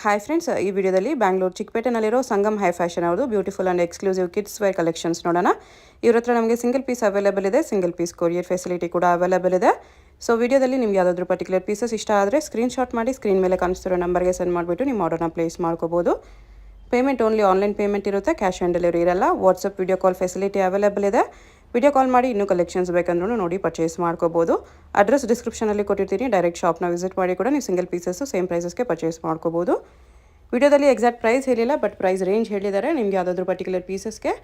Hi friends, ಈ ವಿಡಿಯೋದಲ್ಲಿ ಬ್ಯಾಂಗ್ಳೂರು ಚಿಕ್ಕಪೇಟೆನಲ್ಲಿರೋ ಸಂಗಮ್ ಹೈ ಫ್ಯಾಷನ್ ಅವ್ರದ್ದು beautiful and exclusive kids wear collections ನೋಡೋಣ. ಇವ್ರ ಹತ್ರ ನಮಗೆ ಸಿಂಗಲ್ ಪೀಸ್ ಅವೈಲೇಬಲ್ ಇದೆ, ಸಿಂಗಲ್ ಪೀಸ್ ಕೊರಿಯರ್ ಫೆಸಿಲಿಟಿ ಕೂಡ ಅವೈಲೇಬಲ್ ಇದೆ. ಸೊ ವಿಡಿಯೋದಲ್ಲಿ ನಿಮ್ಗೆ ಯಾವುದಾದ್ರೂ ಪರ್ಟಿಕ್ಯುಲರ್ ಪೀಸಸ್ ಇಷ್ಟ ಆದರೆ ಸ್ಕ್ರೀನ್ಶಾಟ್ ಮಾಡಿ ಸ್ಕ್ರೀನ್ ಮೇಲೆ ಕಾಣಿಸ್ತಿರೋ ನಂಬರ್ಗೆ ಸೆಂಡ್ ಮಾಡಿಬಿಟ್ಟು ನಿಮ್ಮ ಆರ್ಡರ್ನ ಪ್ಲೇಸ್ ಮಾಡ್ಕೋಬೋದು. ಪೇಮೆಂಟ್ ಓನ್ಲಿ ಆನ್ಲೈನ್ ಪೇಮೆಂಟ್ ಇರುತ್ತೆ, ಕ್ಯಾಶ್ ಆನ್ ಡೆಲಿವರಿ ಇರಲ್ಲ. WhatsApp video call facility available ಇದೆ. ವಿಡಿಯೋ ಕಾಲ್ ಮಾಡಿ ಇನ್ನೂ ಕಲೆಕ್ಷನ್ಸ್ ಬೇಕಂದ್ರೂ ನೋಡಿ ಪರ್ಚೇಸ್ ಮಾಡ್ಕೋಬೋದು. ಅಡ್ರೆಸ್ ಡಿಸ್ಕ್ರಿಪ್ಷನಲ್ಲಿ ಕೊಟ್ಟಿರ್ತೀನಿ, ಡೈರೆಕ್ಟ್ ಶಾಪ್ನ ವಿಸಿಟ್ ಮಾಡಿ ಕೂಡ ನೀವು ಸಿಂಗಲ್ ಪೀಸಸ್ಸು ಸೇಮ್ ಪ್ರೈಸಸ್ಗೆ ಪರ್ಚೇಸ್ ಮಾಡ್ಕೋಬೋದು. ವಿಡಿಯೋದಲ್ಲಿ ಎಕ್ಸಾಕ್ಟ್ ಪ್ರೈಸ್ ಹೇಳಿಲ್ಲ, ಬಟ್ ಪ್ರೈಸ್ ರೇಂಜ್ ಹೇಳಿದ್ದಾರೆ. ನಿಮಗೆ ಯಾವುದಾದ್ರೂ ಪರ್ಟಿಕ್ಯುಲರ್ ಪೀಸಸ್ಗೆ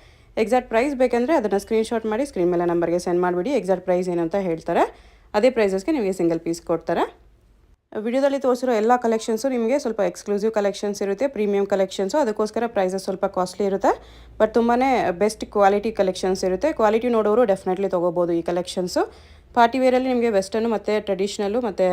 ಎಕ್ಸಾಕ್ಟ್ ಪ್ರೈಸ್ ಬೇಕಂದರೆ ಅದನ್ನು ಸ್ಕ್ರೀನ್ಶಾಟ್ ಮಾಡಿ ಸ್ಕ್ರೀನ್ ಮೇಲೆ ನಂಬರ್ಗೆ ಸೆಂಡ್ ಮಾಡಿಬಿಡಿ. ಎಕ್ಸಾಕ್ಟ್ ಪ್ರೈಸ್ ಏನು ಅಂತ ಹೇಳ್ತಾರೆ, ಅದೇ ಪ್ರೈಸಸ್ಗೆ ನಿಮಗೆ ಸಿಂಗಲ್ ಪೀಸ್ ಕೊಡ್ತಾರೆ. ವಿಡಿಯೋದಲ್ಲಿ ತೋರಿಸಿರೋ ಎಲ್ಲ ಕಲೆಕ್ಷನ್ಸು ನಿಮಗೆ ಸ್ವಲ್ಪ ಎಕ್ಸ್ಕ್ಲೂಸಿವ್ ಕಲೆಕ್ಷನ್ಸ್ ಇರುತ್ತೆ, ಪ್ರೀಮಿಯಂ ಕಲೆಕ್ಷನ್ಸು. ಅದಕ್ಕೋಸ್ಕರ ಪ್ರೈಸಸ್ ಸ್ವಲ್ಪ ಕಾಸ್ಟ್ಲಿ ಇರುತ್ತೆ, ಬಟ್ ತುಂಬಾ ಬೆಸ್ಟ್ ಕ್ವಾಲಿಟಿ ಕಲೆಕ್ಷನ್ಸ್ ಇರುತ್ತೆ. ಕ್ವಾಲಿಟಿ ನೋಡೋರು ಡೆಫಿನೆಟ್ಲಿ ತೊಗೋಬೋದು ಈ ಕಲೆಕ್ಷನ್ಸು. ಪಾರ್ಟಿ ವೇರಲ್ಲಿ ನಿಮಗೆ ವೆಸ್ಟರ್ನು ಮತ್ತು ಟ್ರೆಡಿಷ್ನಲ್ಲು ಮತ್ತು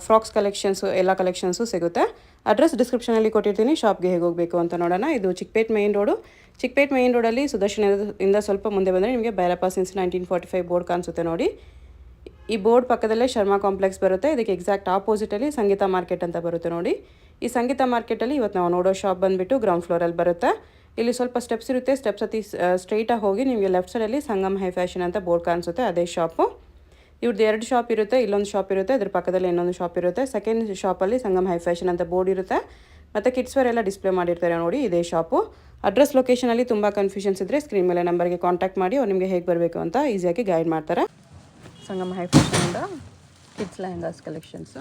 ಫ್ರಾಕ್ಸ್ ಕಲೆಕ್ಷನ್ಸು ಎಲ್ಲ ಕಲೆಕ್ಷನ್ಸು ಸಿಗುತ್ತೆ. ಅಡ್ರೆಸ್ ಡಿಸ್ಕ್ರಿಪ್ಷನಲ್ಲಿ ಕೊಟ್ಟಿರ್ತೀನಿ, ಶಾಪ್ಗೆ ಹೇಗೆ ಹೋಗಬೇಕು ಅಂತ ನೋಡೋಣ. ಇದು Chickpet main road. Chickpet main ರೋಡಲ್ಲಿ ಸುದರ್ಶನದಿಂದ ಸ್ವಲ್ಪ ಮುಂದೆ ಬಂದರೆ ನಿಮಗೆ ಭೈರಪ್ಪ ಸಿನ್ಸ್ 1945 ಬೋರ್ಡ್ ಕಾಣಿಸುತ್ತೆ ನೋಡಿ. ಈ ಬೋರ್ಡ್ ಪಕ್ಕದಲ್ಲೇ ಶರ್ಮಾ ಕಾಂಪ್ಲೆಕ್ಸ್ ಬರುತ್ತೆ. ಇದಕ್ಕೆ ಎಕ್ಸಾಕ್ಟ್ ಆಪೋಸಿಟಲ್ಲಿ ಸಂಗೀತ ಮಾರ್ಕೆಟ್ ಅಂತ ಬರುತ್ತೆ ನೋಡಿ. ಈ ಸಂಗೀತ ಮಾರ್ಕೆಟಲ್ಲಿ ಇವತ್ತು ನಾವು ನೋಡೋ ಶಾಪ್ ಬಂದುಬಿಟ್ಟು ಗ್ರೌಂಡ್ ಫ್ಲೋರಲ್ಲಿ ಬರುತ್ತೆ. ಇಲ್ಲಿ ಸ್ವಲ್ಪ ಸ್ಟೆಪ್ಸ್ ಇರುತ್ತೆ, ಸ್ಟೆಪ್ಸ್ ಹತ್ತಿ ಸ್ಟ್ರೈಟಾಗಿ ಹೋಗಿ ನಿಮಗೆ ಲೆಫ್ಟ್ ಸೈಡಲ್ಲಿ ಸಂಗಮ್ ಹೈ ಫ್ಯಾಷನ್ ಅಂತ ಬೋರ್ಡ್ ಕಾಣಿಸುತ್ತೆ, ಅದೇ ಶಾಪು. ಇವ್ರದ್ದು 2 ಶಾಪ್ ಇರುತ್ತೆ, ಇಲ್ಲೊಂದು ಶಾಪ್ ಇರುತ್ತೆ, ಅದ್ರ ಪಕ್ಕದಲ್ಲಿ ಇನ್ನೊಂದು ಶಾಪ್ ಇರುತ್ತೆ. ಸೆಕೆಂಡ್ ಶಾಪಲ್ಲಿ ಸಂಗಮ್ ಹೈ ಫ್ಯಾಷನ್ ಅಂತ ಬೋರ್ಡ್ ಇರುತ್ತೆ, ಮತ್ತು ಕಿಡ್ಸ್ ವೇರ್ ಎಲ್ಲ ಡಿಸ್ಪ್ಲೇ ಮಾಡಿರ್ತಾರೆ ನೋಡಿ, ಇದೇ ಶಾಪು. ಅಡ್ರೆಸ್ ಲೊಕೇಶನಲ್ಲಿ ತುಂಬ ಕನ್ಫ್ಯೂಷನ್ಸ್ ಇದ್ದರೆ ಸ್ಕ್ರೀನ್ ಮೇಲೆ ನಂಬರ್ಗೆ ಕಾಂಟ್ಯಾಕ್ಟ್ ಮಾಡಿ ಅವ್ರು ನಿಮಗೆ ಹೇಗೆ ಬರಬೇಕು ಅಂತ ಈಸಿಯಾಗಿ ಗೈಡ್ ಮಾಡ್ತಾರೆ. ಸಂಗಮ್ ಹೈ ಫ್ಯಾಷನಿಂದ kids lehengas collections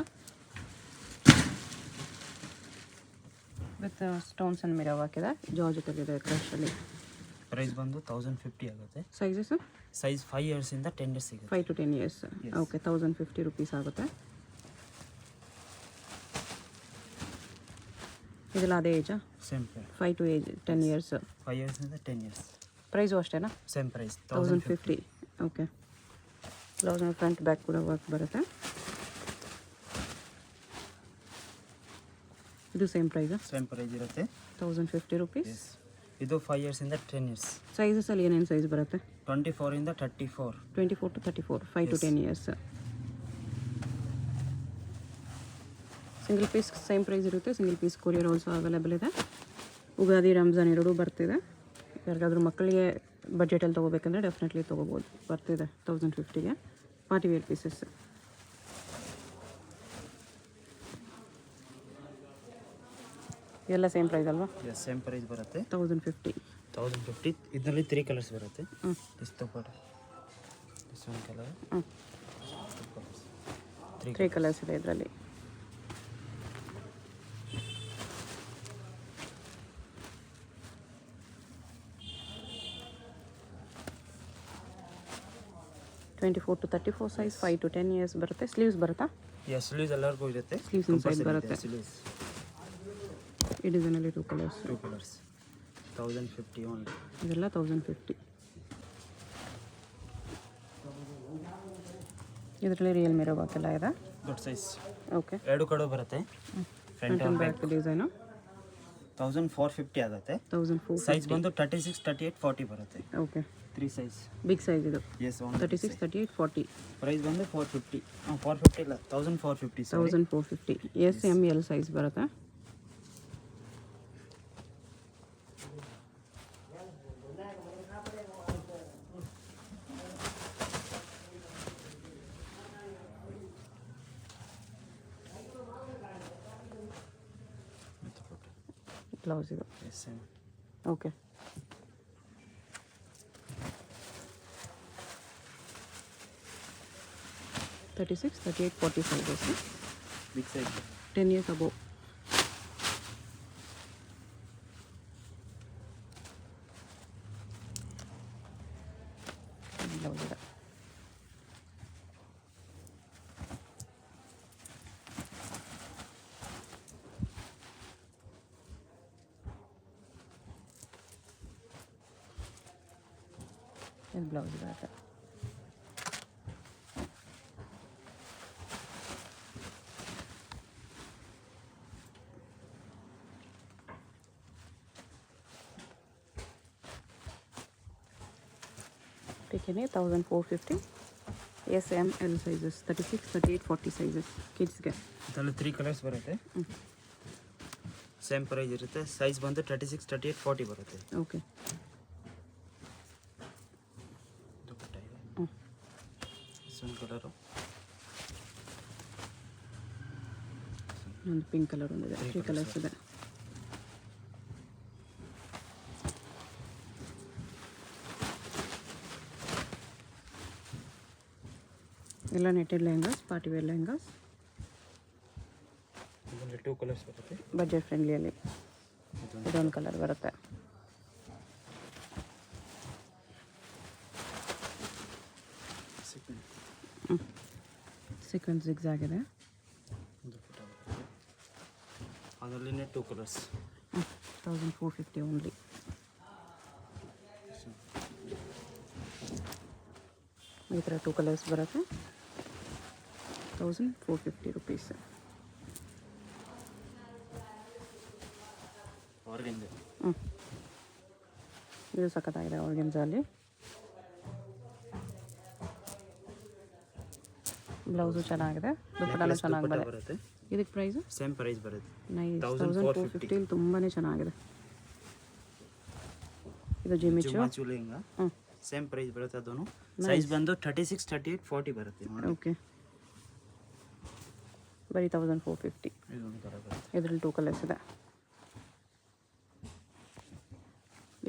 with stones and mirror ಹಾಕಿದೆ, ಜಾರ್ಜೆಟಲ್ಲಿದೆ ಕ್ರಶಲ್ಲಿ. ಪ್ರೈಸ್ ಬಂದು 1050 ಆಗುತ್ತೆ. ಸೈಜಸ್ ಸೈಜ್ 5 ಇಯರ್ಸ್ ಇಂದ 10 ಇಯರ್ಸ್ ಸಿಗುತ್ತೆ. 5 to 10 years. ಓಕೆ, 1050 ರುಪೀಸ್ ಆಗುತ್ತೆ. ಇದೆಲ್ಲ ಅದೇ ಏಜಾ? Same 5 to 10 years. 5 ಇಯರ್ಸ್ ಇಂದ 10 ಇಯರ್ಸ್. ಪ್ರೈಸು ಅಷ್ಟೇನಾ? Same price 1050. Okay, blouse front back ಕೂಡ ವರ್ಕ್ ಬರುತ್ತೆ. ಇದು ಸೇಮ್ ಪ್ರೈಸಾ? ಸೇಮ್ ಪ್ರೈಸ್ ಇರುತ್ತೆ, 1050 ರುಪೀಸ್. ಇದು 5 ಇಯರ್ಸ್ ಇಂದ 10 ಇಯರ್ಸ್. ಸೈಜಸಲ್ಲಿ ಏನೇನು ಸೈಜ್ ಬರುತ್ತೆ? 24 ಇಂದ 34. 24 to 34, 5 to 10 years. Single piece same price ಇರುತ್ತೆ. Single piece courier also available ಇದೆ. ಉಗಾದಿ ರಂಜಾನ್ ಎರಡೂ ಬರ್ತಿದೆ. ಯಾರಿಗಾದ್ರೂ ಮಕ್ಕಳಿಗೆ ಬಜೆಟಲ್ಲಿ ತೊಗೋಬೇಕಂದ್ರೆ ಡೆಫಿನೆಟ್ಲಿ ತೊಗೋಬೋದು, ಬರ್ತಿದೆ 1050ಗೆ. ಪಾರ್ಟಿ ವೇರ್ ಪೀಸಸ್ ಎಲ್ಲ ಸೇಮ್ ಪ್ರೈಸ್ ಅಲ್ವಾ? ಸೇಮ್ ಪ್ರೈಸ್ ಬರುತ್ತೆ, 1050. ಇದರಲ್ಲಿ 3 ಕಲರ್ಸ್ ಬರುತ್ತೆ. ದಿಸ್ ಒನ್ ಕಲರ್, 3 ಕಲರ್ಸ್ ಇದೆ ಇದರಲ್ಲಿ. (24 to 34 ಸೈಜ್, 5 to 10 years ಬರುತ್ತೆ. ಸ್ಲೀವ್ಸ್ ಬರುತ್ತಾ? ಸ್ಲೀವ್ಸ್ ಎಲ್ಲರಿಗೂ ಇರುತ್ತೆ. ಸ್ಲೀವ್ಸ್ ಇನ್ಸೈಡ್ ಬರುತ್ತೆ. ಈ ಡಿಸೈನಲ್ಲಿ 2 ಕಲರ್ಸ್. 1050 ಓನ್ಲಿ. ಇದೆಲ್ಲ 1050. ಇದರಲ್ಲಿ ರಿಯಲ್ ಮಿರರ್ ವರ್ಕ್ ಎಲ್ಲ ಇದೆ, ದೊಡ್ಡ ಸೈಜ್. ಓಕೆ, 2 ಕಡೆ ಬರುತ್ತೆ. ಫ್ರಂಟ್ ಅಂಡ್ ಬ್ಯಾಕ್ ಡಿಸೈನು 1450 ಆಗುತ್ತೆ. 1450. ಸೈಜ್ ಬಂದು 36, 38, 40 ಬರುತ್ತೆ. Okay, 3 size. ಬಿಗ್ ಸೈಜ್ ಇದು. 36, 38, 40. ಪ್ರೈಸ್ ಬಂದು 450. 450 ಇಲ್ಲ, 1450. 1450. ಎಸ್ ಎಮ್ ಎಲ್ ಸೈಜ್ ಬರುತ್ತೆ. ಬ್ಲೌಸ್ ಇದು. Okay, (36, 38, 40 sizes. Big size, 10 years above. Blouse ಇದೆ. ಇದು ಬ್ಲೌಸ್ ಬರುತ್ತೆ. ಟಿಕೆನೆ 1450. S M L sizes, 36, 38, 40 sizes ಕಿಡ್ಸ್ಗೆ. ಇದರಲ್ಲಿ 3 ಕಲರ್ಸ್ ಬರುತ್ತೆ. ಸೇಮ್ ಪ್ರೈಸ್ ಇರುತ್ತೆ. ಸೈಜ್ ಬಂದು 36, 38, 40 ಬರುತ್ತೆ. ಓಕೆ. ದುಪ್ಪಟ್ಟ ಇದೆ. ಹ್ಞೂ. ಒಂದು ಕಲರು, ಒಂದು ಪಿಂಕ್ ಕಲರ್ ಒಂದಿದೆ, 3 ಕಲರ್ಸ್ ಇದೆ. ಎಲ್ಲ netted lehengas, party wear lehengas, ಇದರಲ್ಲಿ 2 ಕಲರ್ಸ್ ಬರುತ್ತೆ. ಬಜೆಟ್ ಫ್ರೆಂಡ್ಲಿಯಲ್ಲಿ ಇದೊಂದು ಕಲರ್ ಬರುತ್ತೆ. ಸೀಕ್ವೆನ್ಸ್ ಜಿಗ್ಸ್ ಆಗಿದೆ. ದುಪ್ಪಟ್ಟ ಬರುತ್ತೆ. ಅದರಲ್ಲಿನೇ 2 ಕಲರ್ಸ್. 1450 ಓನ್ಲಿ. ಈ ಥರ 2 ಕಲರ್ಸ್ ಬರುತ್ತೆ. 1450 ರುಪೀಸ್. ಆರ್ಗೆಂಜ. ಇದು ಸಖತ್ತಾಗಿದೆ ಆರ್ಗೆನ್ಜಾಲಿ. ಬ್ಲೌಸು ಚೆನ್ನಾಗಿದೆ, ದುಪ್ಪಟ್ಟನೂ ಚೆನ್ನಾಗಿ ಬರುತ್ತೆ. ಇದಕ್ಕೆ ಪ್ರೈಸು ಸೇಮ್ ಪ್ರೈಸ್ ಬರುತ್ತೆ. ನೈಸ್, 1450 ತುಂಬಾ ಚೆನ್ನಾಗಿದೆ. ಇದು ಜಿಮಿಚು. ಜುಮಾಚು ಲೆಹಂಗಾ ಸೇಮ್ ಪ್ರೈಸ್ ಬರುತ್ತೆ. ಅದನ್ನು ಸೈಜ್ ಬಂದು 36, 38, 40 ಬರುತ್ತೆ. ಓಕೆ, ಬರೀ 1450. ಇದೊಂದು ಕಲರ್ ಬರುತ್ತೆ. ಇದರಲ್ಲಿ 2 ಕಲರ್ಸ್ ಇದೆ.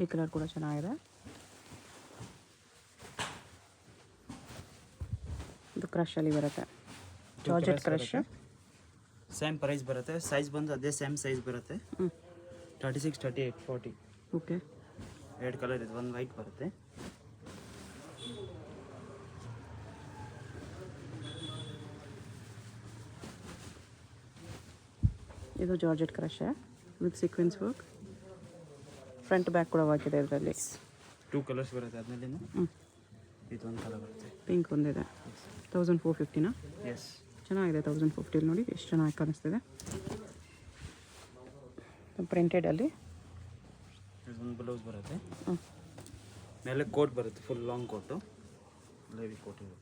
ಈ ಕಲರ್ ಕೂಡ ಚೆನ್ನಾಗಿದೆ. ಇದು ಕ್ರಶಲ್ಲಿ ಬರುತ್ತೆ, ಜಾರ್ಜೆಟ್ ಕ್ರಶ್. ಸೇಮ್ ಪ್ರೈಸ್ ಬರುತ್ತೆ. ಸೈಜ್ ಬಂದು ಅದೇ ಸೇಮ್ ಸೈಜ್ ಬರುತ್ತೆ. 36, 38, 40. ಓಕೆ. 2 ಕಲರ್ ಇದೆ, ಒಂದು ವೈಟ್ ಬರುತ್ತೆ. ಇದು georgette crush with sequence work. Front back ಕೂಡ ವರ್ಕ್ ಇದೆ ಇದರಲ್ಲಿ. 2 ಕಲರ್ಸ್ ಬರುತ್ತೆ. ಆದಮೇಲೆ ಇದೊಂದು ಕಲರ್ ಬರುತ್ತೆ. ಪಿಂಕ್ ಒಂದಿದೆ. 1450ನಾ? ಎಸ್, ಚೆನ್ನಾಗಿದೆ. 1450 ನೋಡಿ ಎಷ್ಟು ಚೆನ್ನಾಗಿ ಕಾಣಿಸ್ತಿದೆ. ಪ್ರಿಂಟೆಡಲ್ಲಿ ಇದೊಂದು ಬ್ಲೌಸ್ ಬರುತ್ತೆ. ಮೇಲೆ ಕೋಟ್ ಬರುತ್ತೆ, ಫುಲ್ ಲಾಂಗ್ ಕೋಟು, ಲೇವಿ ಕೋಟ್ ಇದೆ.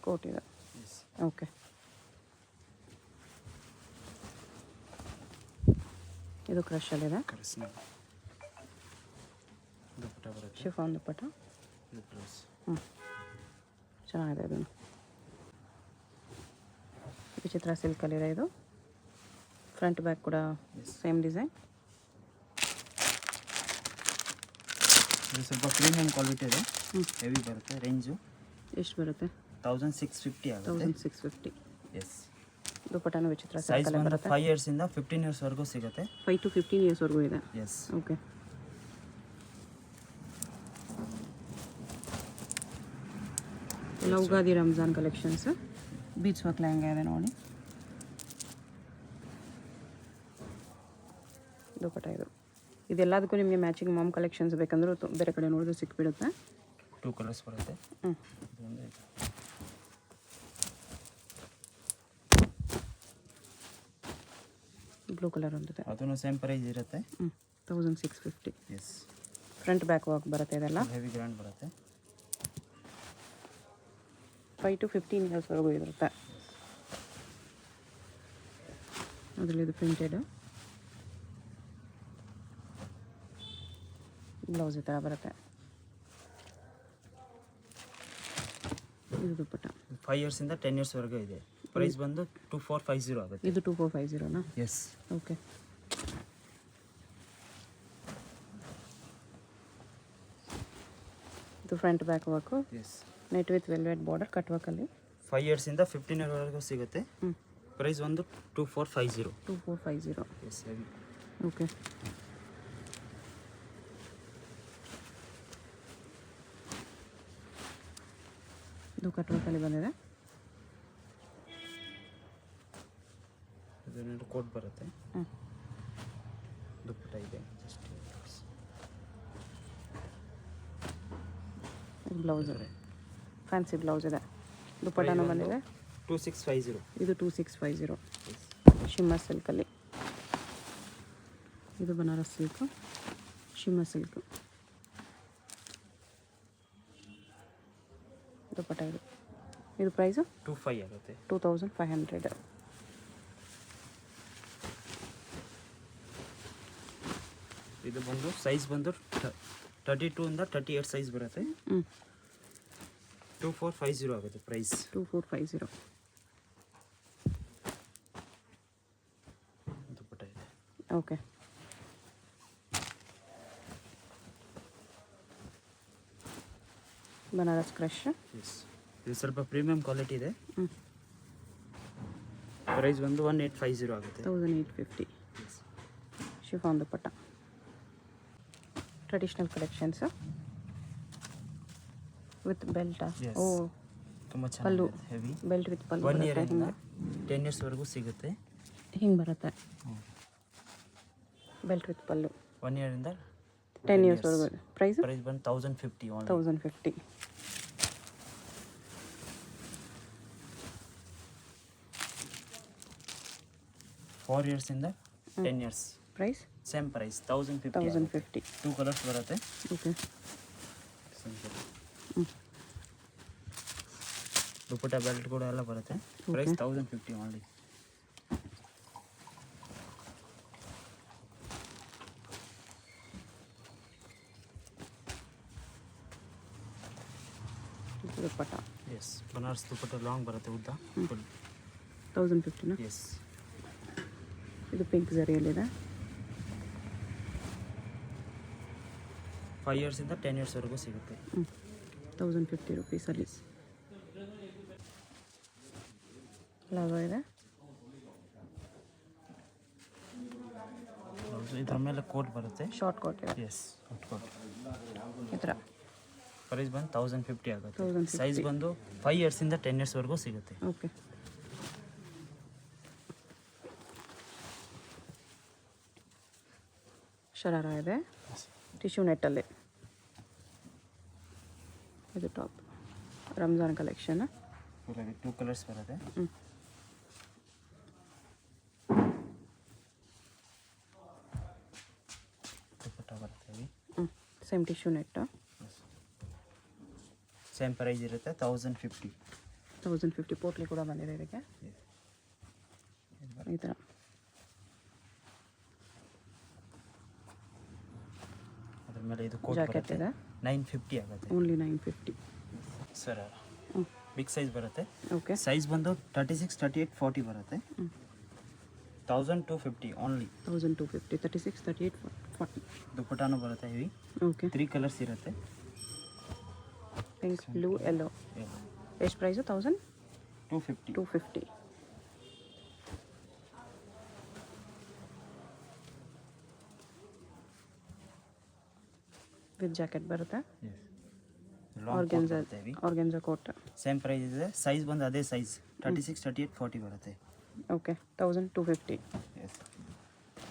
ಕೋಟ್ ಇದೆ. ಎಸ್. ಓಕೆ. ಇದು ಕ್ರಶಲ್ಲಿದೆ. ಕರೆಸ್ನ ದುಪ್ಪಟ್ಟ ಬರುತ್ತೆ. ಶಿಫಾನ್ ದುಪ್ಪಟ್ಟ. ಇದು ಬ್ಲೌಸ್. ಚೆನ್ನಾಗಿದೆ. ಇದನ್ನು ವಿಚಿತ್ರ ಸಿಲ್ಕಲ್ಲಿದೆ. ಇದು ಫ್ರಂಟ್ ಬ್ಯಾಕ್ ಕೂಡ ಸೇಮ್ ಡಿಸೈನ್. ಇದು ಸ್ವಲ್ಪ ಪ್ರೀಮಿಯಂ ಕ್ವಾಲಿಟಿ ಇದೆ. ಹೆವಿ ಬರುತ್ತೆ. ರೇಂಜು ಎಷ್ಟು ಬರುತ್ತೆ? 1650 ಆಗುತ್ತೆ. 1650. ಎಸ್. ದುಪ್ಪಟ್ಟನು ವಿಚಿತ್ರ ಸೈಜ್ ಸಿಲ್ಕಲ್ಲೇ ಬಂದು ಬರುತ್ತೆ. 5 ಇಯರ್ಸಿಂದ 15 ಇಯರ್ಸ್ವರೆಗೂ ಸಿಗುತ್ತೆ. 5 to 15 ಇಯರ್ಸ್ವರೆಗೂ ಇದೆ. ಎಸ್. ಓಕೆ. ಎಲ್ಲ Ugadi Ramzan collections. Beach work lehenga ಇದೆ ನೋಡಿ. ದುಪ್ಪಟ್ಟ ಇದು. ಇದೆಲ್ಲದಕ್ಕೂ ನಿಮಗೆ ಮ್ಯಾಚಿಂಗ್ ಮಾಮ್ ಕಲೆಕ್ಷನ್ಸ್ ಬೇಕಂದ್ರೂ ಬೇರೆ ಕಡೆ ನೋಡಿದ್ರೆ ಸಿಕ್ಬಿಡುತ್ತೆ. 2 ಕಲರ್ಸ್ ಬರುತ್ತೆ. ಇದೊಂದು ಇದೆ. ಬ್ಲೂ ಕಲರ್ ಒಂದಿದೆ. ಅದನ್ನು ಸೇಮ್ ಪ್ರೈಸ್ ಇರುತ್ತೆ. 1650. ಎಸ್. ಫ್ರಂಟ್ ಬ್ಯಾಕ್ ವರ್ಕ್ ಬರುತ್ತೆ. ಇದೆಲ್ಲ ಹೆವಿ ಗ್ರ್ಯಾಂಡ್ ಬರುತ್ತೆ. 5 to 15 ಇಯರ್ಸ್ವರೆಗೂ ಇರುತ್ತೆ. ಅದರಲ್ಲಿ ಇದು ಪ್ರಿಂಟೆಡ್ ಬ್ಲೌಸ್ ಈ ಥರ ಬರುತ್ತೆ. ಇದು ದುಪ್ಪಟ್ಟ. 5 ಇಯರ್ಸಿಂದ 10 ಇಯರ್ಸ್ವರೆಗೂ ಇದೆ. ಪ್ರೈಸ್ ಬಂದು 2450 ಆಗುತ್ತೆ. ಇದು 2450ನಾ? ಎಸ್. ಓಕೆ. ಇದು front back work. Yes. Net with velvet border cut ವರ್ಕಲ್ಲಿ. 5 ಇಯರ್ಸಿಂದ 15 ಇಯರ್ವರೆಗೂ ಸಿಗುತ್ತೆ. ಪ್ರೈಸ್ ಒಂದು 2450. 2450. Yes, heavy. ಓಕೆ. ಇದು ಕಟ್ ವರ್ಕಲ್ಲಿ ಬಂದಿದೆ. ಇದರಲ್ಲಿ ಕೋಟ್ ಬರುತ್ತೆ. ದುಪ್ಪಟ್ಟ ಇದೆ. ಜಸ್ಟ್ ಬ್ಲೌಸ್ ಇದೆ. ಫ್ಯಾನ್ಸಿ ಬ್ಲೌಸ್ ಇದೆ. ದುಪ್ಪಟ್ಟನೂ ಬಂದಿದೆ. 2650. ಇದು 2650. ಶಿಮ್ಮರ್ ಸಿಲ್ಕಲ್ಲಿ. ಇದು Banaras silk, shimmer silk. Dupatta ಇದು. ಇದು ಪ್ರೈಸು 25 ಆಗುತ್ತೆ. 2500. ಇದು ಬಂದು ಸೈಜ್ ಬಂದು 32 ಇಂದ 38 ಸೈಜ್ ಬರುತ್ತೆ. 2450 ಆಗುತ್ತೆ ಪ್ರೈಸ್. 2450. ದುಪ್ಪಟ್ಟ ಇದೆ. ಓಕೆ. ಬನಾರಸ್ ಕ್ರಶ್. ಎಸ್, ಇದು ಸ್ವಲ್ಪ ಪ್ರೀಮಿಯಂ ಕ್ವಾಲಿಟಿ ಇದೆ. ಪ್ರೈಸ್ ಬಂದು 1850 ಆಗುತ್ತೆ. 1850. Chiffon dupatta. Traditional collections with belt. ಓ, ತುಂಬ ಪಲ್ಲು, ಚೆನ್ನಾಗಿದೆ, heavy. Belt with pallu. 1 year ಇಂದ 10 ಇಯರ್ಸ್ವರೆಗೂ ಸಿಗುತ್ತೆ. ಹಿಂಗೆ ಬರುತ್ತೆ. Belt with pallu. 1 ಇಯರ್ ಇಂದ 10 ಇಯರ್ಸ್ವರೆಗೂ. ಪ್ರೈಸ್ ಬಂದು 1050 ಓನ್ಲಿ. 1050. 4 ಇಯರ್ಸ್ ಇಂದ 10 years. Price same price 1050. 1050. 2 colours ಬರುತ್ತೆ. ಓಕೆ. ದುಪ್ಪಟ್ಟ ಬೆಲ್ಟ್ ಕೂಡ ಎಲ್ಲ ಬರುತ್ತೆ. Price 1050 only. Dupatta. Yes, Banaras dupatta long ಬರುತ್ತೆ, ಉದ್ದ. ಫುಲ್ 1050. ಎಸ್. ಇದು ಪಿಂಕ್ ಜರಿಯಲ್ಲಿದೆ. 5 ಇಯರ್ಸ್ ಇಂದ 10 ಇಯರ್ಸ್ವರೆಗೂ ಸಿಗುತ್ತೆ. 1050 ರುಪೀಸಲ್ಲಿ. ಲಾಭ ಇದೆ. ಇದ್ರ ಮೇಲೆ ಕೋಟ್ ಬರುತ್ತೆ. ಶಾರ್ಟ್ ಕೋಟ್ ಇದೆ. Yes, coat. ಈ ಥರ. ಪ್ರೈಸ್ ಬಂದು 1050 ಆಗುತ್ತೆ. 1050. ಸೈಜ್ ಬಂದು 5 ಇಯರ್ಸ್ ಇಂದ 10 ಇಯರ್ಸ್ವರೆಗೂ ಸಿಗುತ್ತೆ. ಓಕೆ. ಶರಾರ ಇದೆ. ಟಿಶ್ಯೂ ನೆಟ್ಟಲ್ಲಿ. ಇದು ಟಾಪ್. ರಂಜಾನ್ ಕಲೆಕ್ಷನ್. 2 ಕಲರ್ಸ್ ಬರುತ್ತೆ. ದುಪ್ಪಟ್ಟ ಬರುತ್ತೆ. Same tissue net. Same price ಇರುತ್ತೆ 1050. 1050. ಪೋಟ್ಲಿ ಕೂಡ ಬಂದಿದೆ ಇದಕ್ಕೆ. ಈ ಥರ. ಅದ್ರ ಮೇಲೆ ಇದು ಕೋಟ್ ಜಾಕೆಟ್ ಬರುತ್ತೆ. ಇದೆ. 950 ಆಗುತ್ತೆ. ಓನ್ಲಿ 950. ಸರ್, ಬಿಗ್ ಸೈಜ್ ಬರುತ್ತೆ. ಓಕೆ. ಸೈಜ್ ಬಂದು 36, 38, 40 ಬರುತ್ತೆ. 1250 ಓನ್ಲಿ. 1250. 36, 38, 40. ದುಪ್ಪಟ್ಟಾನು ಬರುತ್ತೆ ಹೆವಿ. ಓಕೆ. 3 ಕಲರ್ಸ್ ಇರುತ್ತೆ. Pink, blue, yellow. ಎಷ್ಟು ಪ್ರೈಸು? 1250. 250. ವಿತ್ ಜಾಕೆಟ್ ಬರುತ್ತೆ. ಆರ್ಗೆನ್ಜಾ ಕೋಟ್. ಸೇಮ್ ಪ್ರೈಸ್ ಇದೆ. ಸೈಜ್ ಬಂದು ಅದೇ ಸೈಜ್ 36, 38, 40 ಬರುತ್ತೆ. ಓಕೆ. 1250. ಎಸ್.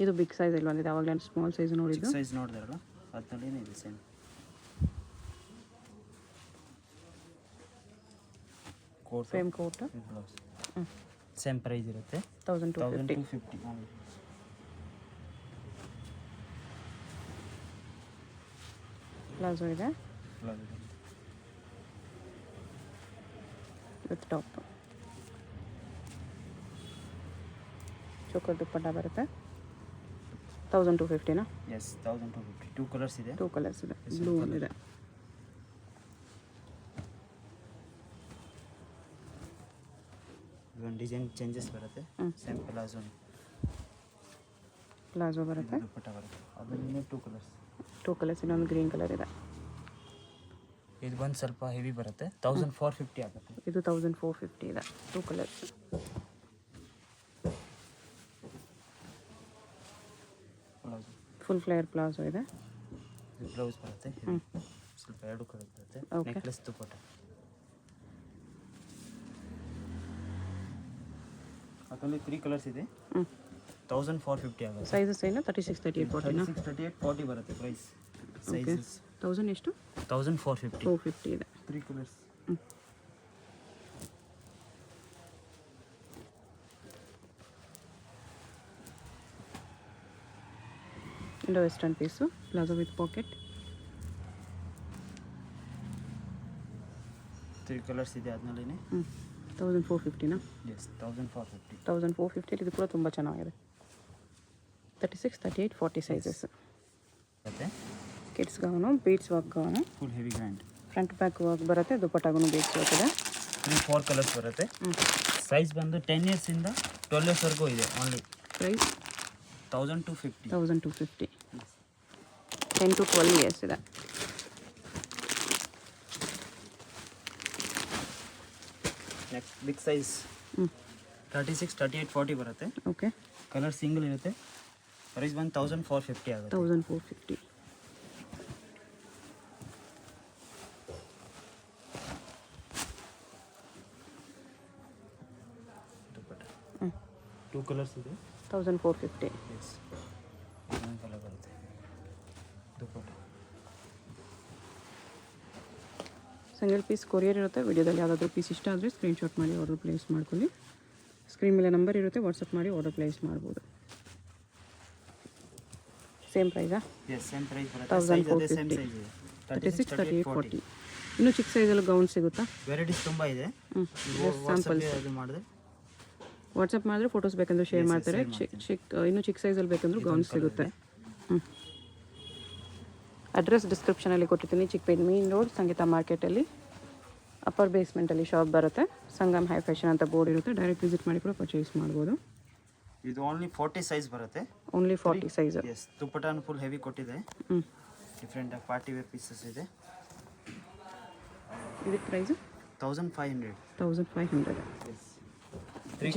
ಇದು ಬಿಗ್ ಸೈಜ್ ಇಲ್ಲಿ ಬಂದಿದೆ. ಆವಾಗಲೇ ಸ್ಮಾಲ್ ಸೈಜ್ ನೋಡಿದ್ದು. ಸೈಜ್ ನೋಡಿದ್ರಲ್ಲ, ಅದರಲ್ಲೇ ಇದೆ same. Coat, same coat. Blouse. Same price ಇರುತ್ತೆ 1250. ಪ್ಲಾಜೋ ಇದೆ ವಿತ್ ಟಾಪ್. ಚೋಕರ್ ದುಪ್ಪಟ್ಟ ಬರುತ್ತೆ. 1250ನಾ? ಎಸ್, 1250. 2 ಕಲರ್ಸ್ ಇದೆ. 2 ಕಲರ್ಸ್ ಇದೆ. ಬ್ಲೂ ಒಂದಿದೆ. ಒಂದು ಡಿಸೈನ್ ಚೇಂಜಸ್ ಬರುತ್ತೆ. ಸೇಮ್ ಪ್ಲಾಜೋ ಬರುತ್ತೆ. ದುಪ್ಪಟ್ಟ ಬರುತ್ತೆ. ಅದರಲ್ಲಿ 2 ಕಲರ್ಸ್. 2 ಕಲರ್ಸ್. ಇನ್ನೊಂದು ಗ್ರೀನ್ ಕಲರ್ ಇದೆ. ಇದು ಬಂದು ಸ್ವಲ್ಪ ಹೆವಿ ಬರುತ್ತೆ. 1450 ಆಗುತ್ತೆ. ಇದು 1450 ಇದೆ. 2 colours. Palazzo. Full flare palazzo ಇದೆ. ಬ್ಲೌಸ್ ಬರುತ್ತೆ. ಸ್ವಲ್ಪ 2 ಕಲರ್ ಬರುತ್ತೆ. ನೆಕ್ಲೆಸ್ ದುಪ್ಪಟ್ಟ. ಅದರಲ್ಲಿ 3 ಕಲರ್ಸ್ ಇದೆ. 1450 ಆಗುತ್ತೆ. ಸೈಜಸ್ ಏನು? 36, 38, 40 ನಾ? 36, 38, 40 ಬರುತ್ತೆ ಪ್ರೈಸ್. ಓಕೆ. 1000 ಎಷ್ಟು? 1450. 450 ಇದೆ. 3 colours. Indo western piece. Palazzo with pocket. 3 colours ಇದೆ ಅದರಲ್ಲೇ. 1450ನಾ? ಎಸ್, 1450. 1450. ಇದು ಕೂಡ ತುಂಬ ಚೆನ್ನಾಗಿದೆ. 36, 38, 40 ಸೈಜಸ್. ಬರುತ್ತೆ kids gown beads work gown full heavy grand. Front back work ಬರುತ್ತೆ, ದುಪ್ಪಟ್ಟಾಗೂ ಬೀಡ್ಸ್ ಬರ್ತದೆ. 3-4 ಕಲರ್ಸ್ ಬರುತ್ತೆ. ಸೈಜ್ ಬಂದು 10 ಇಯರ್ಸಿಂದ 12 ಇಯರ್ಸ್ವರೆಗೂ ಇದೆ. Only price 1250. 1250. 10 to 12 ಇಯರ್ಸ್ ಇದೆ. ನೆಕ್ಸ್ಟ್ ಬಿಗ್ ಸೈಜ್ 36, 38, 40 ಬರುತ್ತೆ. ಓಕೆ, ಕಲರ್ ಸಿಂಗಲ್ ಇರುತ್ತೆ. ಪ್ರೈಸ್ ಬಂದು 1450 ಆಗುತ್ತೆ. 1450. ದುಪ್ಪಟ್ಟ 2 ಕಲರ್ಸ್ ಇದೆ. 1450. ಎಸ್, ಕಲರ್ ಬರುತ್ತೆ. ದುಪ್ಪಟ್ಟ ಸಿಂಗಲ್ ಪೀಸ್ ಕೊರಿಯರ್ ಇರುತ್ತೆ. ವಿಡಿಯೋದಲ್ಲಿ ಯಾವುದಾದ್ರೂ ಪೀಸ್ ಇಷ್ಟ ಆದರೆ ಸ್ಕ್ರೀನ್ಶಾಟ್ ಮಾಡಿ ಆರ್ಡರ್ ಪ್ಲೇಸ್ ಮಾಡ್ಕೊಳ್ಳಿ. ಸ್ಕ್ರೀನ್ ಮೇಲೆ ನಂಬರ್ ಇರುತ್ತೆ, ವಾಟ್ಸಪ್ ಮಾಡಿ ಆರ್ಡರ್ ಪ್ಲೇಸ್ ಮಾಡ್ಬೋದು. ಸೇಮ್ ಪ್ರೈಸಾ? ಎಸ್, ಸೇಮ್ ಪ್ರೈಸ್ ಬರುತ್ತೆ. ಸೈಜ್ ಅದೇ ಸೇಮ್ 1450. ಸೈಜ್ ಇದೆ. 36, 38, 40. ಇನ್ನೂ ಚಿಕ್ಕ ಸೈಜಲ್ಲಿ ಗೌನ್ ಸಿಗುತ್ತಾ? ವೆರೈಟೀಸ್ ತುಂಬ ಇದೆ. ಸ್ಯಾಂಪಲ್ಸ್ ಅದು ಮಾಡಿದ್ರೆ ವಾಟ್ಸಪ್ ಮಾಡಿದ್ರೆ ಫೋಟೋಸ್ ಬೇಕಂದ್ರೆ ಶೇರ್ ಮಾಡ್ತಾರೆ. ಇನ್ನೂ ಚಿಕ್ಕ ಸೈಜಲ್ಲಿ ಬೇಕಂದ್ರೂ ಗೌನ್ ಸಿಗುತ್ತೆ. ಅಡ್ರೆಸ್ ಡಿಸ್ಕ್ರಿಪ್ಷನಲ್ಲಿ ಕೊಟ್ಟಿರ್ತೀನಿ. ಚಿಕ್ಕಪೇಟೆ ಮೇನ್ ರೋಡ್ ಸಂಗೀತ ಮಾರ್ಕೆಟಲ್ಲಿ ಅಪ್ಪರ್ ಬೇಸ್ಮೆಂಟಲ್ಲಿ ಶಾಪ್ ಬರುತ್ತೆ. ಸಂಗಮ್ ಹೈ ಫ್ಯಾಷನ್ ಅಂತ ಬೋರ್ಡ್ ಇರುತ್ತೆ. ಡೈರೆಕ್ಟ್ ವಿಸಿಟ್ ಮಾಡಿ ಕೂಡ ಪರ್ಚೇಸ್ ಮಾಡ್ಬೋದು. ಇದು ಓನ್ಲಿ 40 ಸೈಜ್ ಬರುತ್ತೆ. Only 40 size. ಎಸ್, ದುಪ್ಪಟ್ಟಾನು ಫುಲ್ ಹೆವಿ ಕೊಟ್ಟಿದೆ. ಡಿಫ್ರೆಂಟ್ ಆಗಿ ಪಾರ್ಟಿ ವೇರ್ ಪೀಸಸ್ ಇದೆ. ಇದಕ್ಕೆ price 1500. 1500. Yes,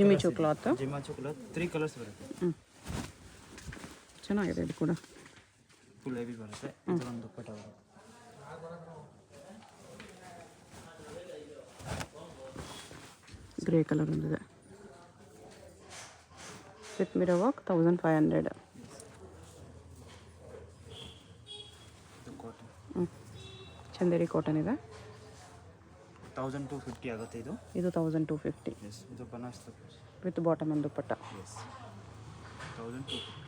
Jimmy Choo cloth. Jimmy Choo cloth 3 colours ಬರುತ್ತೆ. ಚೆನ್ನಾಗಿದೆ ಇದು ಕೂಡ. ಫುಲ್ ಹೆವಿ ಬರುತ್ತೆ. ಇದು ಒಂದು ದುಪ್ಪಟ್ಟ ಬರುತ್ತೆ. ಗ್ರೇ ಕಲರ್ ಒಂದಿದೆ ವಿತ್ ಮಿರರ್ ವರ್ಕ್. 1500. ಇದು ಕಾಟನ್. ಚಂದೇರಿ ಕಾಟನ್ ಇದೆ. 1250 ಆಗುತ್ತೆ ಇದು. ಇದು 1250 ಎಸ್, ಇದು ಬನಾರಸ್ ದುಪ್ಪಟ್ಟ. ವಿತ್ ಬಾಟಮ್ ಒಂದು ದುಪ್ಪಟ್ಟ. ಎಸ್, 1250.